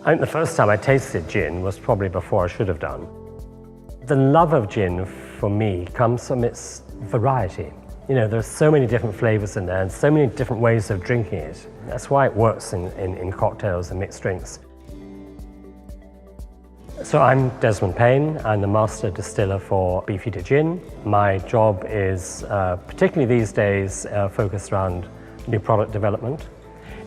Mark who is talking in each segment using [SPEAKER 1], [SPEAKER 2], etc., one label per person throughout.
[SPEAKER 1] I think the first time I tasted gin was probably before I should have done. The love of gin for me comes from its variety. You know, there's so many different flavors in there and so many different ways of drinking it. That's why it works in cocktails and mixed drinks. So I'm Desmond Payne. I'm the Master Distiller for Beefeater Gin. My job is, particularly these days, focused around new product development.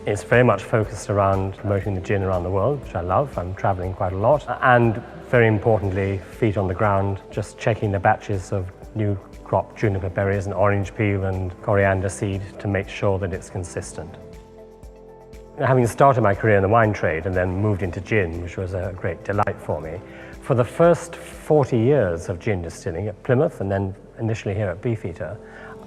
[SPEAKER 1] It's very much focused around promoting the gin around the world, which I love. I'm traveling quite a lot. And very importantly, feet on the ground, just checking the batches of new crop juniper berries and orange peel and coriander seed to make sure that it's consistent. Having started my career in the wine trade and then moved into gin, which was a great delight for me, for the first 40 years of gin distilling at Plymouth and then initially here at Beefeater,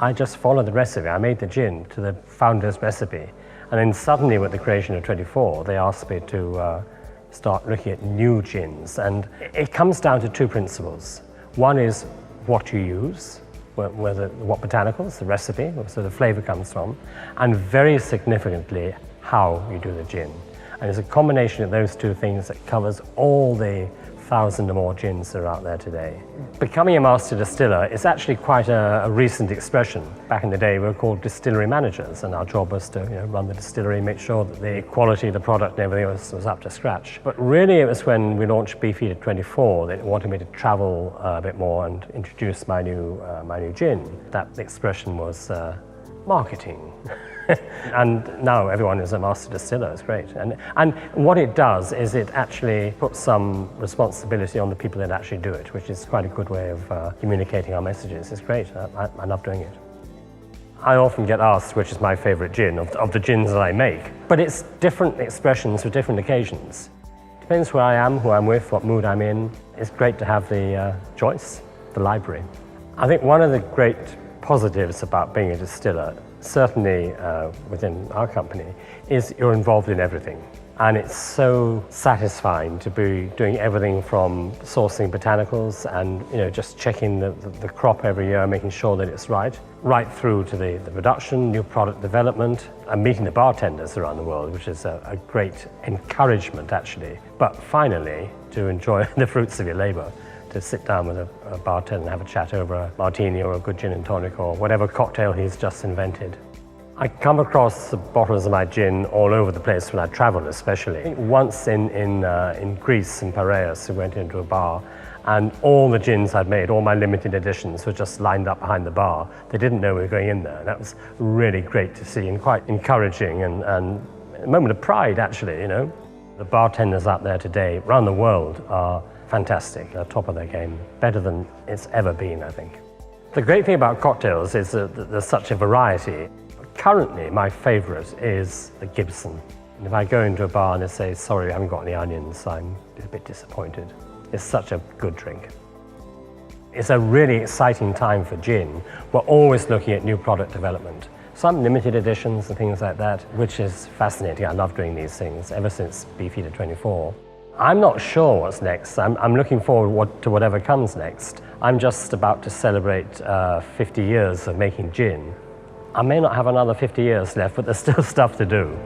[SPEAKER 1] I just followed the recipe. I made the gin to the founder's recipe. And then suddenly with the creation of 24, they asked me to start looking at new gins. And it comes down to two principles. One is what you use, what botanicals, the recipe, so the flavor comes from, and very significantly, how you do the gin. And it's a combination of those two things that covers all the 1,000 or more gins that are out there today. Becoming a master distiller is actually quite a recent expression. Back in the day, we were called distillery managers, and our job was to run the distillery, make sure that the quality of the product and everything was up to scratch. But really, it was when we launched Beefeater 24 that it wanted me to travel a bit more and introduce my new gin. That expression was marketing. And now everyone is a master distiller. It's great. And what it does is it actually puts some responsibility on the people that actually do it, which is quite a good way of communicating our messages. It's great. I love doing it. I often get asked which is my favorite gin of the gins that I make, but it's different expressions for different occasions. Depends where I am, who I'm with, what mood I'm in. It's great to have the choice, the library. I think one of the great positives about being a distiller, certainly within our company, is you're involved in everything. And it's so satisfying to be doing everything from sourcing botanicals and just checking the crop every year, making sure that it's right through to the production, new product development, and meeting the bartenders around the world, which is a great encouragement actually. But finally, to enjoy the fruits of your labor. To sit down with a bartender and have a chat over a Martini or a good gin and tonic or whatever cocktail he's just invented. I come across the bottles of my gin all over the place when I travel, especially. Once in Greece, in Piraeus, we went into a bar and all the gins I'd made, all my limited editions, were just lined up behind the bar. They didn't know we were going in there. That was really great to see and quite encouraging and a moment of pride, actually, The bartenders out there today, around the world, are fantastic. They're top of their game, better than it's ever been, I think. The great thing about cocktails is that there's such a variety. Currently, my favorite is the Gibson. And if I go into a bar and they say, sorry, we haven't got any onions, I'm a bit disappointed. It's such a good drink. It's a really exciting time for gin. We're always looking at new product development. Some limited editions and things like that, which is fascinating. I love doing these things ever since Beefeater 24. I'm not sure what's next. I'm looking forward to whatever comes next. I'm just about to celebrate 50 years of making gin. I may not have another 50 years left, but there's still stuff to do.